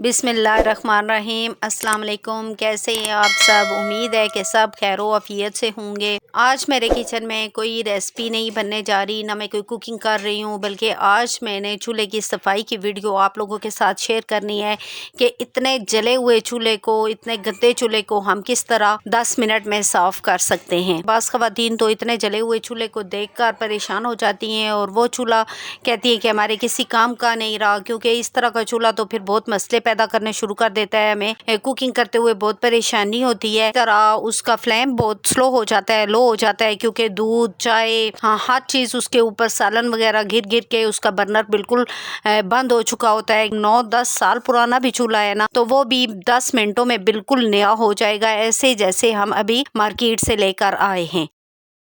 बिस्मिल्लाहिर्रहमानिर्रहीम। अस्सलाम वालेकुम। कैसे हैं आप सब? उम्मीद है कि सब खैरो आफियत से होंगे। आज मेरे किचन में कोई रेसिपी नहीं बनने जा रही, ना मैं कोई कुकिंग कर रही हूँ, बल्कि आज मैंने चूल्हे की सफाई की वीडियो आप लोगों के साथ शेयर करनी है कि इतने जले हुए चूल्हे को, इतने गंदे चूल्हे को हम किस तरह 10 मिनट में साफ़ कर सकते हैं। बाज़ ख़वातीन तो इतने जले हुए चूल्हे को देखकर परेशान हो जाती हैं और वो चूल्हा कहती है कि हमारे किसी काम का नहीं रहा, क्योंकि इस तरह का चूल्हा तो फिर बहुत मसले पैदा करने शुरू कर देता है। हमें कुकिंग करते हुए बहुत परेशानी होती है। तरह उसका फ्लेम बहुत स्लो हो जाता है, लो हो जाता है, क्योंकि दूध, चाय, हाँ, हर चीज़ उसके ऊपर सालन वगैरह गिर गिर के उसका बर्नर बिल्कुल बंद हो चुका होता है। 9-10 साल पुराना भी चूल्हा है ना, तो वो भी 10 मिनटों में बिल्कुल नया हो जाएगा, ऐसे जैसे हम अभी मार्केट से लेकर आए हैं।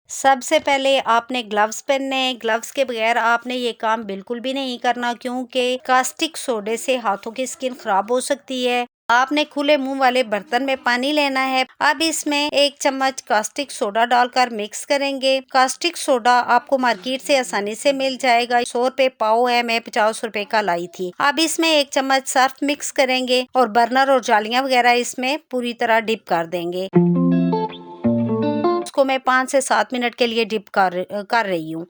सबसे पहले आपने ग्लव्स पहनने हैं। ग्लव्स के बगैर आपने ये काम बिल्कुल भी नहीं करना, क्योंकि कास्टिक सोडे से हाथों की स्किन खराब हो सकती है। आपने खुले मुंह वाले बर्तन में पानी लेना है। अब इसमें 1 चम्मच कास्टिक सोडा डालकर मिक्स करेंगे। कास्टिक सोडा आपको मार्केट से आसानी से मिल जाएगा। 100 रुपए पाव है, मैं 50 रुपए का लाई थी। अब इसमें 1 चम्मच सर्फ मिक्स करेंगे और बर्नर और जालियां वगैरह इसमें पूरी तरह डिप कर देंगे। इसको मैं 5 से 7 मिनट के लिए डिप कर रही हूँ।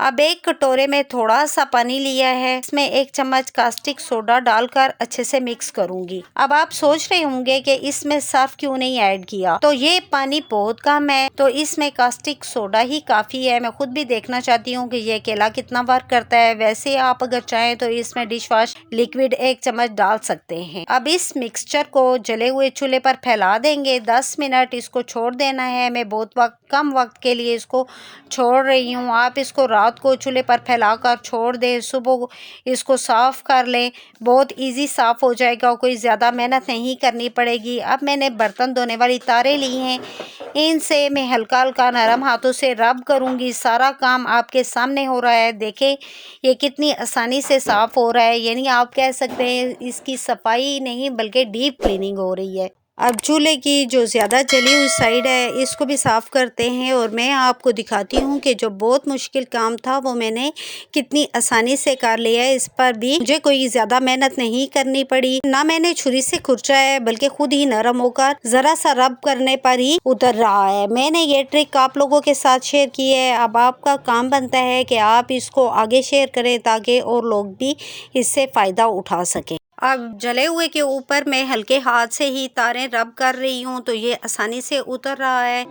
अब एक कटोरे में थोड़ा सा पानी लिया है, इसमें 1 चम्मच कास्टिक सोडा डालकर अच्छे से मिक्स करूंगी। अब आप सोच रहे होंगे कि इसमें सर्फ क्यों नहीं ऐड किया, तो ये पानी बहुत कम है, तो इसमें कास्टिक सोडा ही काफी है। मैं खुद भी देखना चाहती हूँ कि ये अकेला कितना वर्क करता है। वैसे आप अगर चाहें तो इसमें डिश वॉश लिक्विड 1 चम्मच डाल सकते हैं। अब इस मिक्सचर को जले हुए चूल्हे पर फैला देंगे। 10 मिनट इसको छोड़ देना है। मैं बहुत कम वक्त के लिए इसको छोड़ रही हूँ। आप इसको रात को चूल्हे पर फैलाकर छोड़ दें, सुबह इसको साफ़ कर लें, बहुत इजी साफ़ हो जाएगा, कोई ज़्यादा मेहनत नहीं करनी पड़ेगी। अब मैंने बर्तन धोने वाली तारें ली हैं, इनसे मैं हल्का हल्का नरम हाथों से रब करूँगी। सारा काम आपके सामने हो रहा है, देखें ये कितनी आसानी से साफ़ हो रहा है। यानी आप कह सकते हैं इसकी सफाई नहीं बल्कि डीप क्लीनिंग हो रही है। अब चूल्हे की जो ज़्यादा जली हुई साइड है इसको भी साफ़ करते हैं, और मैं आपको दिखाती हूँ कि जो बहुत मुश्किल काम था वो मैंने कितनी आसानी से कर लिया है। इस पर भी मुझे कोई ज़्यादा मेहनत नहीं करनी पड़ी, ना मैंने छुरी से खुरचा है, बल्कि खुद ही नरम होकर ज़रा सा रब करने पर ही उतर रहा है। मैंने ये ट्रिक आप लोगों के साथ शेयर की है। अब आपका काम बनता है कि आप इसको आगे शेयर करें ताकि और लोग भी इससे फ़ायदा उठा सकें। अब जले हुए के ऊपर मैं हल्के हाथ से ही तारें रब कर रही हूँ, तो ये आसानी से उतर रहा है।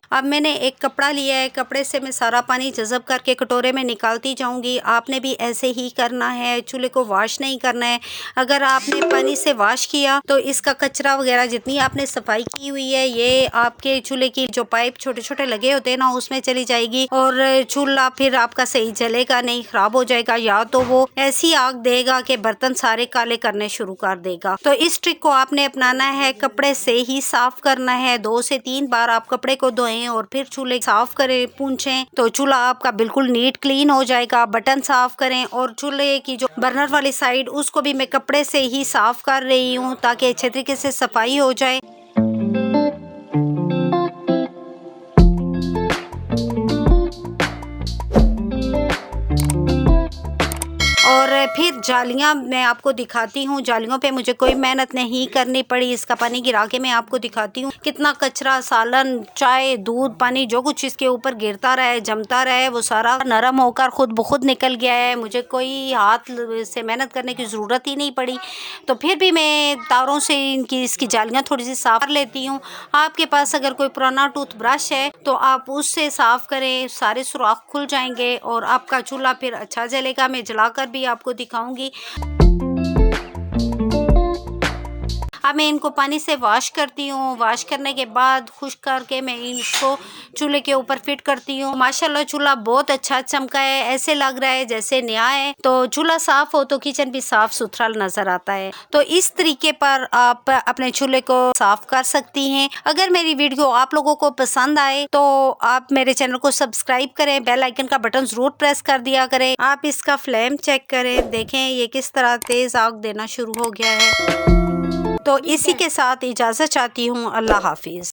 अब मैंने एक कपड़ा लिया है, कपड़े से मैं सारा पानी जज़ब करके कटोरे में निकालती जाऊंगी। आपने भी ऐसे ही करना है, चूल्हे को वॉश नहीं करना है। अगर आपने पानी से वॉश किया तो इसका कचरा वगैरह जितनी आपने सफाई की हुई है ये आपके चूल्हे की जो पाइप छोटे छोटे लगे होते हैं ना उसमें चली जाएगी, और चूल्हा फिर आपका सही जलेगा नहीं, खराब हो जाएगा, या तो वो ऐसी आग देगा कि बर्तन सारे काले करने शुरू कर देगा। तो इस ट्रिक को आपने अपनाना है, कपड़े से ही साफ करना है। 2 से 3 बार आप कपड़े को धोएं और फिर चूल्हे साफ करें, पूंछें, तो चूल्हा आपका बिल्कुल नीट क्लीन हो जाएगा। बटन साफ करें, और चूल्हे की जो बर्नर वाली साइड उसको भी मैं कपड़े से ही साफ कर रही हूँ ताकि अच्छे तरीके से सफाई हो जाए। और फिर जालियाँ मैं आपको दिखाती हूँ। जालियों पे मुझे कोई मेहनत नहीं करनी पड़ी। इसका पानी गिरा के मैं आपको दिखाती हूँ कितना कचरा, सालन, चाय, दूध, पानी जो कुछ इसके ऊपर गिरता रहा है, जमता रहा है, वो सारा नरम होकर खुद ब खुद निकल गया है। मुझे कोई हाथ से मेहनत करने की ज़रूरत ही नहीं पड़ी। तो फिर भी मैं तारों से इसकी जालियाँ थोड़ी सी साफ कर लेती हूँ। आपके पास अगर कोई पुराना टूथब्रश है तो आप उससे साफ़ करें, सारे सुराख खुल जाएंगे और आपका चूल्हा फिर अच्छा जलेगा। मैं जलाकर भी आपको दिखाऊंगी। अब मैं इनको पानी से वॉश करती हूँ। वॉश करने के बाद खुश्क करके मैं इसको चूल्हे के ऊपर फिट करती हूँ। माशाल्लाह चूल्हा बहुत अच्छा चमका है, ऐसे लग रहा है जैसे नया है। तो चूल्हा साफ हो तो किचन भी साफ सुथरा नजर आता है। तो इस तरीके पर आप अपने चूल्हे को साफ कर सकती हैं। अगर मेरी वीडियो आप लोगों को पसंद आए तो आप मेरे चैनल को सब्सक्राइब करें, बेल आइकन का बटन जरूर प्रेस कर दिया करें। आप इसका फ्लेम चेक करें, देखें ये किस तरह तेज आग देना शुरू हो गया है। तो इसी के साथ इजाज़त चाहती हूँ। अल्लाह हाफिज़।